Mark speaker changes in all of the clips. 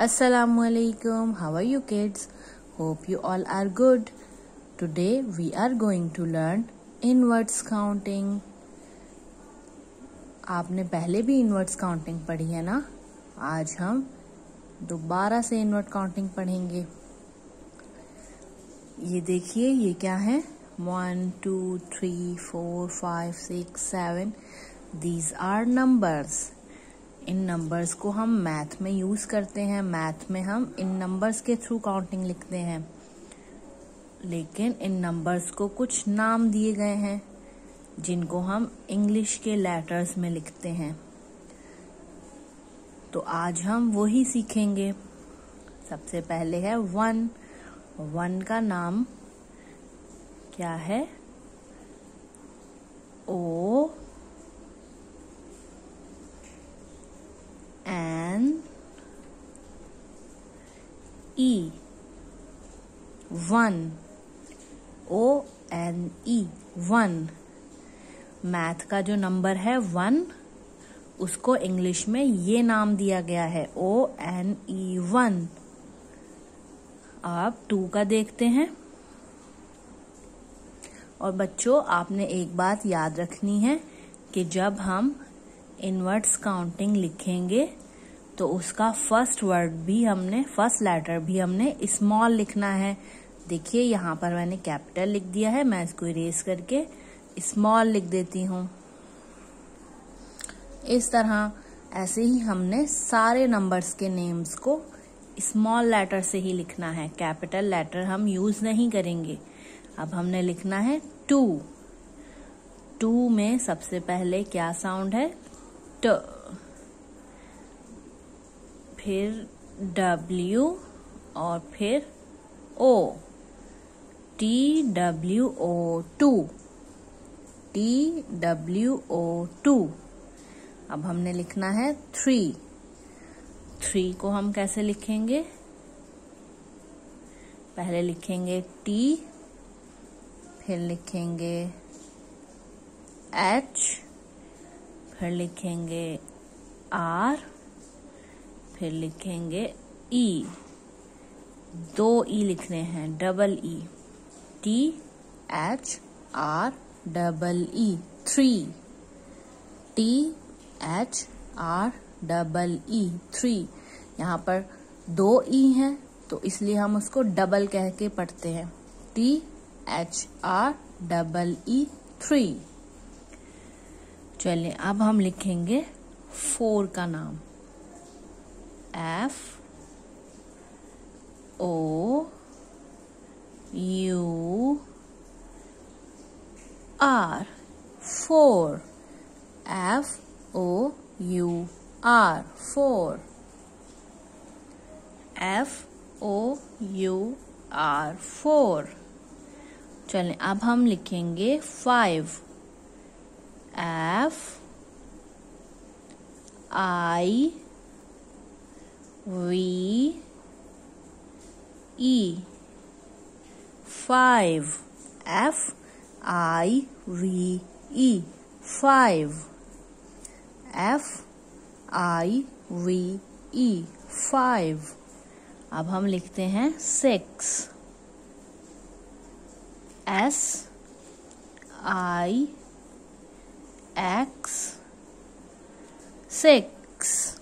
Speaker 1: Assalamualaikum. How are you kids? Hope you all are good. Today we are going to learn inverse counting. आपने पहले भी inverse counting पढ़ी है ना? आज हम दोबारा से इनवर्स काउंटिंग पढ़ेंगे। ये देखिए, ये क्या है? 1 2 3 4 5 6 7 These are numbers. In numbers को हम मैथ में यूज करते हैं। मैथ में हम इन नंबर्स के थ्रू काउंटिंग लिखते हैं, लेकिन इन नंबर्स को कुछ नाम दिए गए हैं जिनको हम इंग्लिश के लेटर्स में लिखते हैं। तो आज हम वही सीखेंगे। सबसे पहले है 1। 1 का नाम क्या है? O N E 1 O-N-E 1। Math का जो नंबर है 1, उसको इंग्लिश में ये नाम दिया गया है O-N-E 1। अब 2 का देखते हैं। और बच्चों, आपने एक बात याद रखनी है कि जब हम इनवर्स काउंटिंग लिखेंगे तो उसका फर्स्ट लेटर भी हमने स्मॉल लिखना है। देखिए, यहाँ पर मैंने कैपिटल लिख दिया है। मैं इसको इरेज करके स्मॉल लिख देती हूँ। इस तरह ऐसे ही हमने सारे नंबर्स के नेम्स को स्मॉल लेटर से ही लिखना है। कैपिटल लेटर हम यूज नहीं करेंगे। अब हमने लिखना है 2। 2 में सबसे पहले क्या साउंड है? ट। फिर W और फिर O। TWO2। TWO2। अब हमने लिखना है 3। 3 को हम कैसे लिखेंगे? पहले लिखेंगे T, फिर लिखेंगे H, फिर लिखेंगे R, फिर लिखेंगे E। 2 E लिखने हैं, डबल E। THREE 3। THREE 3। यहाँ पर 2 E हैं, तो इसलिए हम उसको डबल कह के पढ़ते हैं। THREE 3। चलिए, अब हम लिखेंगे 4 का नाम। FOUR। 4। FOUR 4। FOUR 4। चलिए, अब हम लिखेंगे 5। FIVE 5। FIVE 5। FIVE 5। अब हम लिखते हैं 6। SIX 6।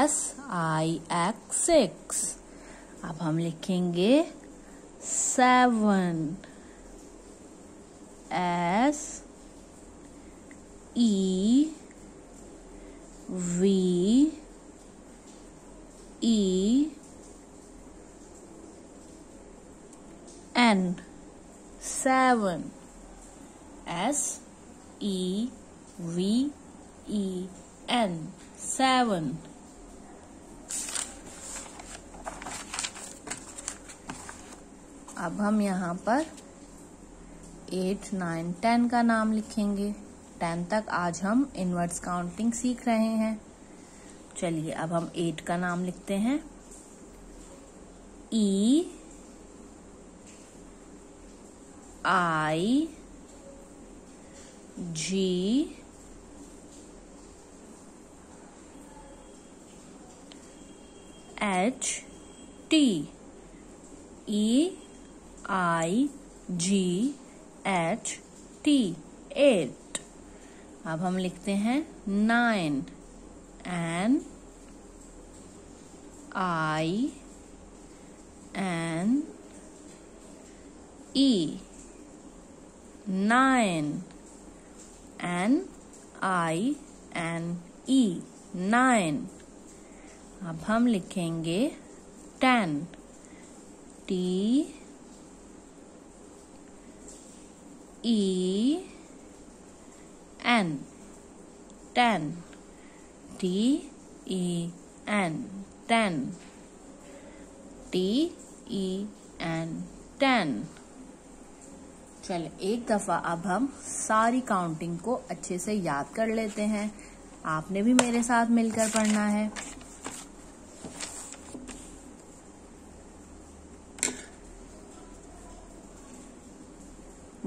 Speaker 1: SIX 6। अब हम लिखेंगे 7। SEVEN 7। SEVEN 7। अब हम यहाँ पर 8 9 10 का नाम लिखेंगे। 10 तक आज हम इनवर्स काउंटिंग सीख रहे हैं। चलिए, अब हम 8 का नाम लिखते हैं। H T, E I G H T, 8। अब हम लिखते हैं 9, N I N E, 9, N I N E, 9। अब हम लिखेंगे 10, T E N, 10, T E N, 10, T E N, 10। चलिए एक दफा अब हम सारी काउंटिंग को अच्छे से याद कर लेते हैं। आपने भी मेरे साथ मिलकर पढ़ना है।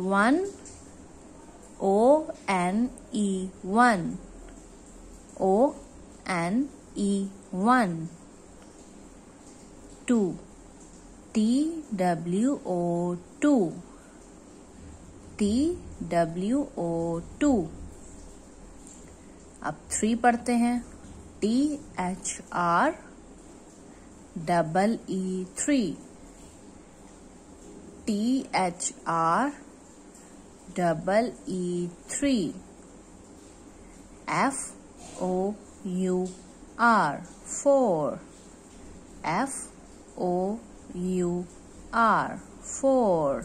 Speaker 1: One, O-N-E, 1, O-N-E, 1। 2, T-W-O, 2, T-W-O, 2। अब 3 पढ़ते हैं, T-H-R, E-E, 3, T-H-R, E-E, 3। F-O-U-R, 4, F-O-U-R, 4।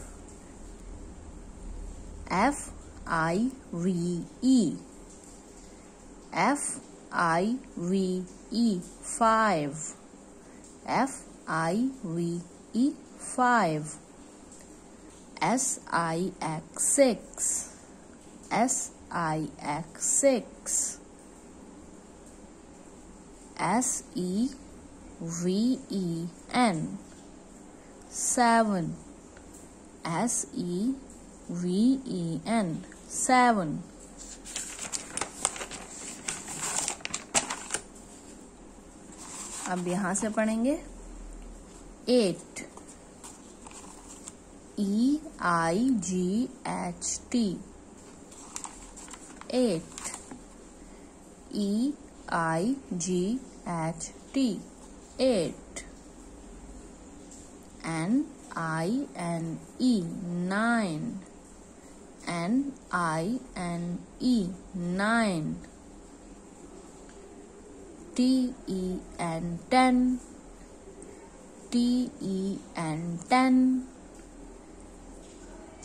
Speaker 1: F-I-V-E, F-I-V-E, 5, F-I-V-E, 5। S-I-X, 6, S-I-X, 6। S-E-V-E-N, 7, S-E-V-E-N, 7। अब यहां से पढ़ेंगे 8, E-I-G-H-T, 8, E-I-G-H-T, 8। N-I-N-E, 9, N-I-N-E, 9। T-E-N, 10, T-E-N, 10।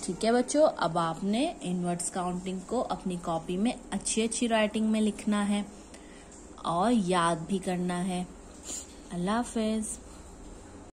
Speaker 1: ठीक है बच्चों, अब आपने इनवर्ट्स काउंटिंग को अपनी कॉपी में अच्छी राइटिंग में लिखना है और याद भी करना है। अल्लाह हाफिज।